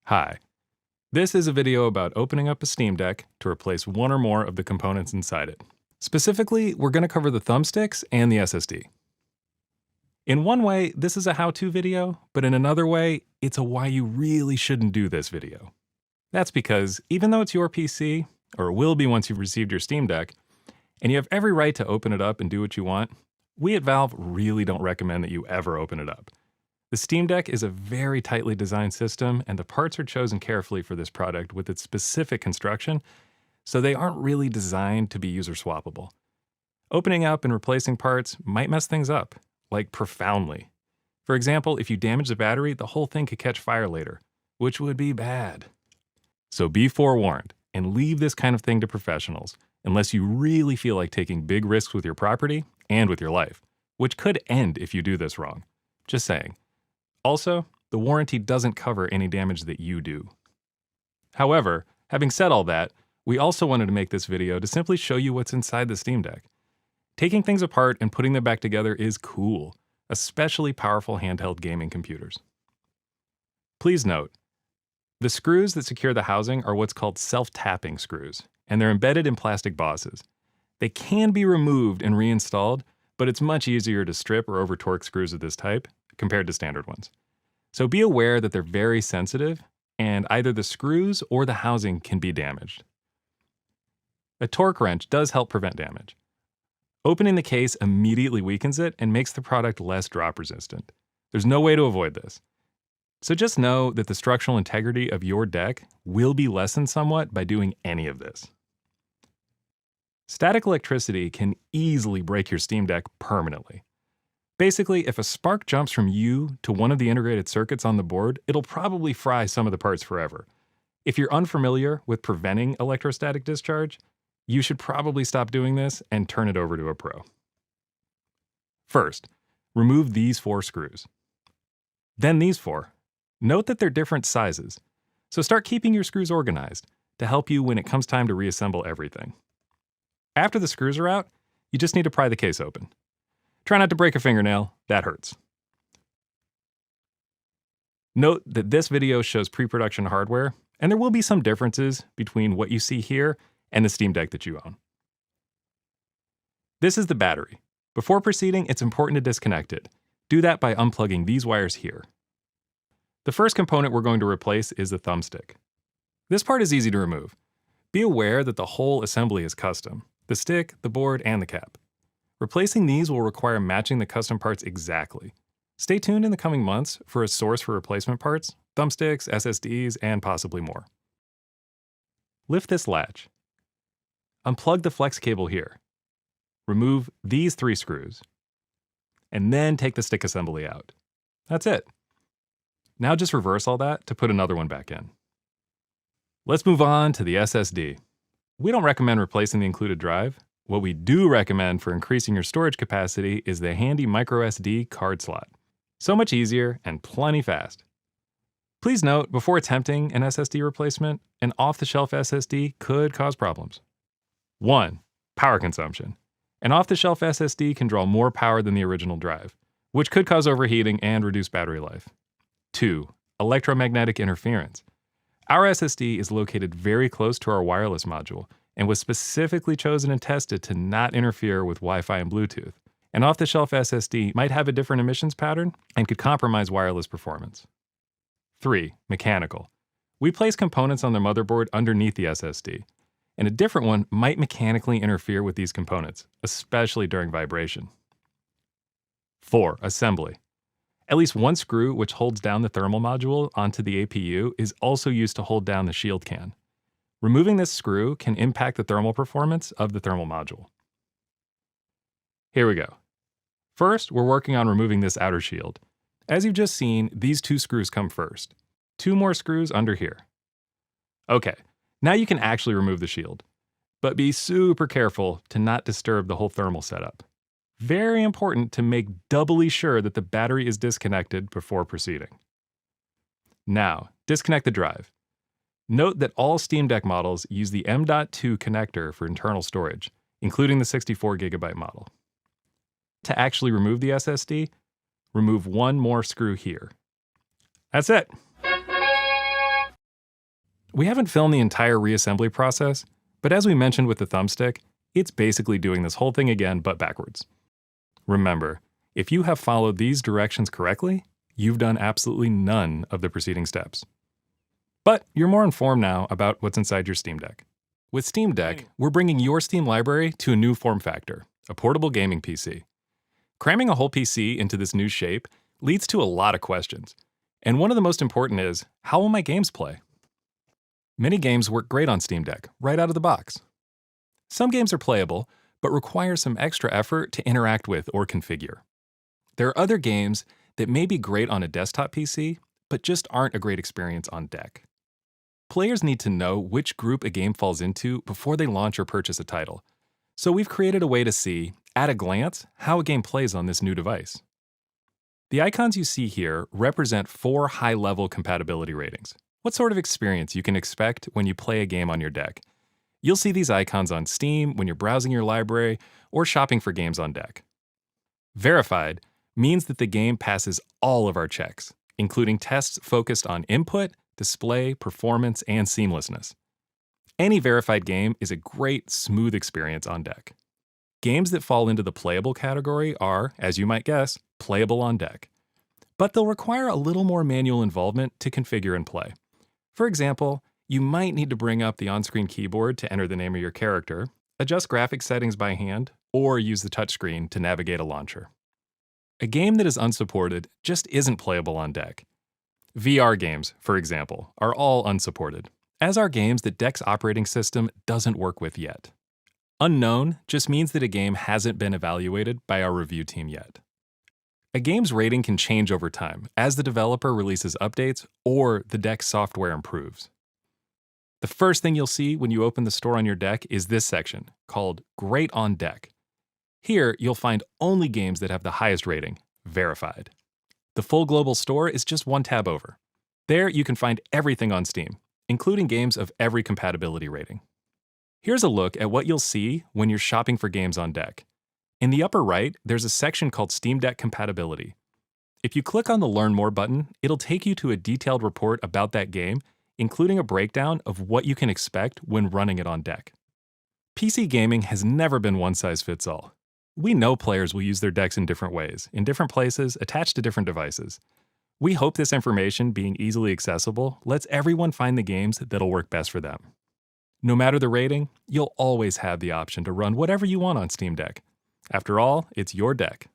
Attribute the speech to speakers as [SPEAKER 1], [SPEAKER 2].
[SPEAKER 1] Hi. This is a video about opening up a Steam Deck to replace one or more of the components inside it. Specifically, we're going to cover the thumbsticks and the SSD. In one way, this is a how-to video, but in another way, it's a why you really shouldn't do this video. That's because even though it's your PC, or it will be once you've received your Steam Deck, and you have every right to open it up and do what you want, we at Valve really don't recommend that you ever open it up. The Steam Deck is a very tightly designed system, and the parts are chosen carefully for this product with its specific construction, so they aren't really designed to be user swappable. Opening up and replacing parts might mess things up, like profoundly. For example, if you damage the battery, the whole thing could catch fire later, which would be bad. So be forewarned, and leave this kind of thing to professionals, unless you really feel like taking big risks with your property and with your life, which could end if you do this wrong. Just saying. Also, the warranty doesn't cover any damage that you do. However, having said all that, we also wanted to make this video to simply show you what's inside the Steam Deck. Taking things apart and putting them back together is cool, especially powerful handheld gaming computers. Please note, the screws that secure the housing are what's called self-tapping screws, and they're embedded in plastic bosses. They can be removed and reinstalled, but it's much easier to strip or over-torque screws of this type compared to standard ones. So be aware that they're very sensitive, and either the screws or the housing can be damaged. A torque wrench does help prevent damage. Opening the case immediately weakens it and makes the product less drop resistant. There's no way to avoid this. So just know that the structural integrity of your deck will be lessened somewhat by doing any of this. Static electricity can easily break your Steam Deck permanently. Basically, if a spark jumps from you to one of the integrated circuits on the board, it'll probably fry some of the parts forever. If you're unfamiliar with preventing electrostatic discharge, you should probably stop doing this and turn it over to a pro. First, remove these 4 screws. Then these 4. Note that they're different sizes, so start keeping your screws organized to help you when it comes time to reassemble everything. After the screws are out, you just need to pry the case open. Try not to break a fingernail, that hurts. Note that this video shows pre-production hardware, and there will be some differences between what you see here and the Steam Deck that you own. This is the battery. Before proceeding, it's important to disconnect it. Do that by unplugging these wires here. The first component we're going to replace is the thumbstick. This part is easy to remove. Be aware that the whole assembly is custom: the stick, the board, and the cap. Replacing these will require matching the custom parts exactly. Stay tuned in the coming months for a source for replacement parts, thumbsticks, SSDs, and possibly more. Lift this latch. Unplug the flex cable here. Remove these 3 screws. And then take the stick assembly out. That's it. Now just reverse all that to put another one back in. Let's move on to the SSD. We don't recommend replacing the included drive. What we do recommend for increasing your storage capacity is the handy microSD card slot. So much easier and plenty fast. Please note, before attempting an SSD replacement, an off-the-shelf SSD could cause problems. 1. Power consumption. An off-the-shelf SSD can draw more power than the original drive, which could cause overheating and reduce battery life. 2. Electromagnetic interference. Our SSD is located very close to our wireless module, and was specifically chosen and tested to not interfere with Wi-Fi and Bluetooth. An off-the-shelf SSD might have a different emissions pattern and could compromise wireless performance. 3. Mechanical. We place components on the motherboard underneath the SSD, and a different one might mechanically interfere with these components, especially during vibration. 4. Assembly. At least one screw which holds down the thermal module onto the APU is also used to hold down the shield can. Removing this screw can impact the thermal performance of the thermal module. Here we go. First, we're working on removing this outer shield. As you've just seen, these 2 screws come first. 2 more screws under here. Okay, now you can actually remove the shield. But be super careful to not disturb the whole thermal setup. Very important to make doubly sure that the battery is disconnected before proceeding. Now, disconnect the drive. Note that all Steam Deck models use the M.2 connector for internal storage, including the 64GB model. To actually remove the SSD, remove one more screw here. That's it. We haven't filmed the entire reassembly process, but as we mentioned with the thumbstick, it's basically doing this whole thing again but backwards. Remember, if you have followed these directions correctly, you've done absolutely none of the preceding steps. But you're more informed now about what's inside your Steam Deck. With Steam Deck, we're bringing your Steam library to a new form factor, a portable gaming PC. Cramming a whole PC into this new shape leads to a lot of questions, and one of the most important is, how will my games play? Many games work great on Steam Deck, right out of the box. Some games are playable, but require some extra effort to interact with or configure. There are other games that may be great on a desktop PC, but just aren't a great experience on Deck. Players need to know which group a game falls into before they launch or purchase a title, so we've created a way to see, at a glance, how a game plays on this new device. The icons you see here represent 4 high-level compatibility ratings. What sort of experience you can expect when you play a game on your Deck. You'll see these icons on Steam when you're browsing your library or shopping for games on Deck. Verified means that the game passes all of our checks, including tests focused on input, display, performance, and seamlessness. Any verified game is a great, smooth experience on Deck. Games that fall into the playable category are, as you might guess, playable on Deck. But they'll require a little more manual involvement to configure and play. For example, you might need to bring up the on-screen keyboard to enter the name of your character, adjust graphics settings by hand, or use the touchscreen to navigate a launcher. A game that is unsupported just isn't playable on Deck. VR games, for example, are all unsupported, as are games that Deck's operating system doesn't work with yet. Unknown just means that a game hasn't been evaluated by our review team yet. A game's rating can change over time as the developer releases updates or the Deck software improves. The first thing you'll see when you open the store on your Deck is this section, called Great on Deck. Here, you'll find only games that have the highest rating, verified. The full global store is just one tab over. There, you can find everything on Steam, including games of every compatibility rating. Here's a look at what you'll see when you're shopping for games on Deck. In the upper right, there's a section called Steam Deck Compatibility. If you click on the Learn More button, it'll take you to a detailed report about that game, including a breakdown of what you can expect when running it on Deck. PC gaming has never been one size fits all. We know players will use their decks in different ways, in different places, attached to different devices. We hope this information, being easily accessible, lets everyone find the games that'll work best for them. No matter the rating, you'll always have the option to run whatever you want on Steam Deck. After all, it's your Deck.